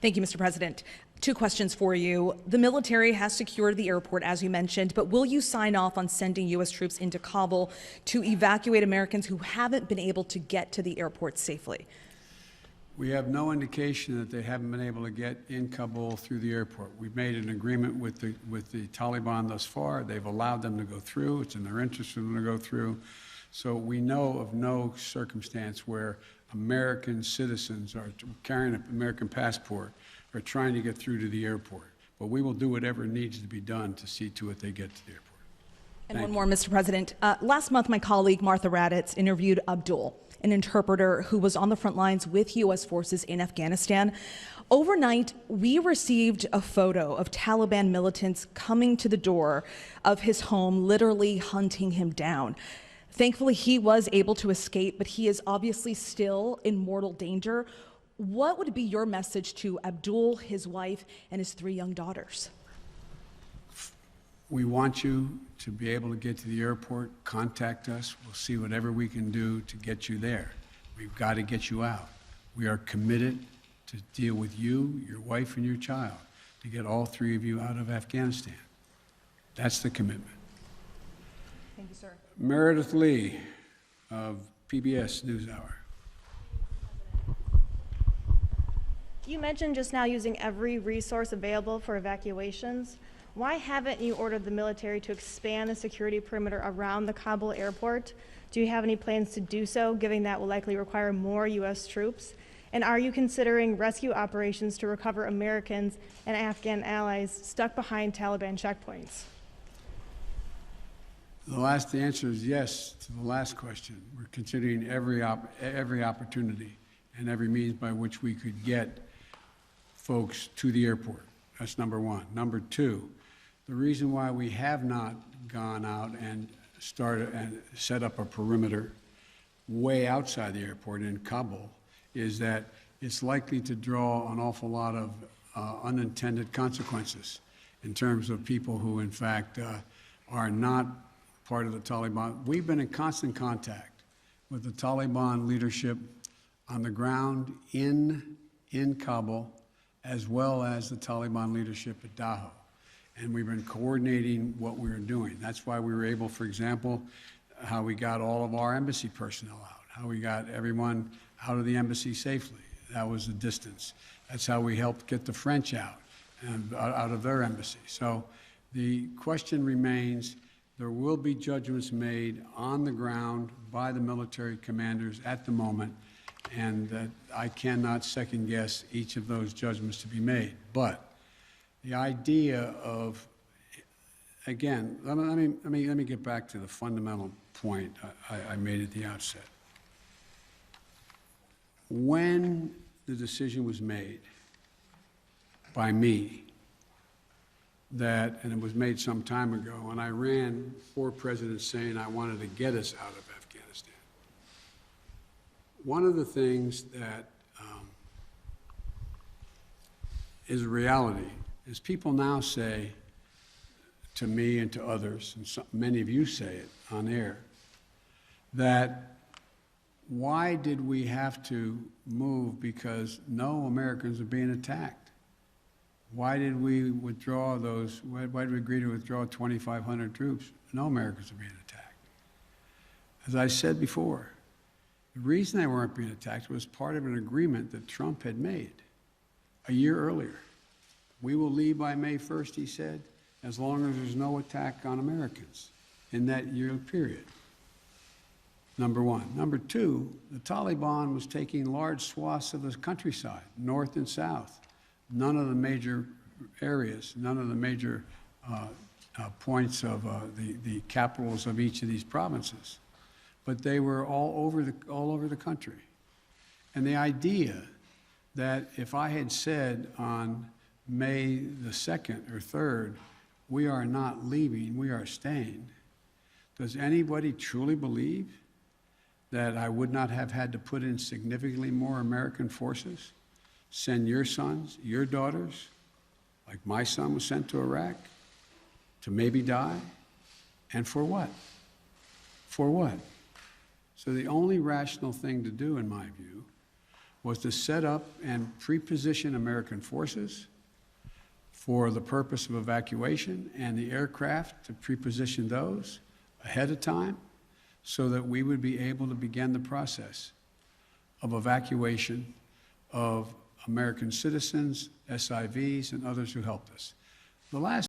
Thank you, Mr. President. Two questions for you. The military has secured the airport, as you mentioned, but will you sign off on sending U.S. troops into Kabul to evacuate Americans who haven't been able to get to the airport safely? We have no indication that they haven't been able to get in Kabul through the airport. We've made an agreement with the Taliban thus far. They've allowed them to go through. It's in their interest for them to go through. So we know of no circumstance where American citizens are carrying an American passport are trying to get through to the airport. But we will do whatever needs to be done to see to it they get to the airport. And one more, Mr. President. Last month, my colleague Martha Raddatz interviewed Abdul, an interpreter who was on the front lines with U.S. forces in Afghanistan. Overnight, we received a photo of Taliban militants coming to the door of his home, literally hunting him down. Thankfully, he was able to escape, but he is obviously still in mortal danger. What would be your message to Abdul, his wife, and his 3 young daughters? We want you to be able to get to the airport. Contact us. We'll see whatever we can do to get you there. We've got to get you out. We are committed to deal with you, your wife, and your child, to get all 3 of you out of Afghanistan. That's the commitment. Thank you, sir. Meredith Lee of PBS NewsHour. You mentioned just now using every resource available for evacuations. Why haven't you ordered the military to expand the security perimeter around the Kabul airport? Do you have any plans to do so, given that will likely require more U.S. troops? And are you considering rescue operations to recover Americans and Afghan allies stuck behind Taliban checkpoints? The answer is yes to the last question. We're considering every opportunity and every means by which we could get folks to the airport. That's number one. Number two, the reason why we have not gone out and started and set up a perimeter way outside the airport in Kabul is that it's likely to draw an awful lot of unintended consequences in terms of people who, in fact, are not part of the Taliban. We've been in constant contact with the Taliban leadership on the ground in Kabul, as well as the Taliban leadership at Daho. And we've been coordinating what we were doing. That's why we were able, for example, how we got all of our embassy personnel out, how we got everyone out of the embassy safely. That was the distance. That's how we helped get the French out and out of their embassy. So the question remains, there will be judgments made on the ground by the military commanders at the moment, and that I cannot second guess each of those judgments to be made. But the idea of, again, let me get back to the fundamental point I made at the outset. When the decision was made by me that, and it was made some time ago, and I ran 4 presidents saying I wanted to get us out of Afghanistan. One of the things that is a reality is people now say to me and to others, and many of you say it on air, that why did we have to move because no Americans are being attacked? Why did we withdraw those, why did we agree to withdraw 2,500 troops? No Americans are being attacked. As I said before, the reason they weren't being attacked was part of an agreement that Trump had made a year earlier. We will leave by May 1st, he said, as long as there's no attack on Americans in that year period. Number one. Number two, the Taliban was taking large swaths of the countryside, north and south. None of the major areas, none of the major points of the capitals of each of these provinces. But they were all over the country. And the idea that if I had said on May the 2nd or 3rd, we are not leaving, we are staying, does anybody truly believe that I would not have had to put in significantly more American forces, send your sons, your daughters, like my son was sent to Iraq, to maybe die? And for what? For what? So the only rational thing to do, in my view, was to set up and pre-position American forces for the purpose of evacuation, and the aircraft to pre-position those ahead of time so that we would be able to begin the process of evacuation of American citizens, SIVs, and others who helped us. The last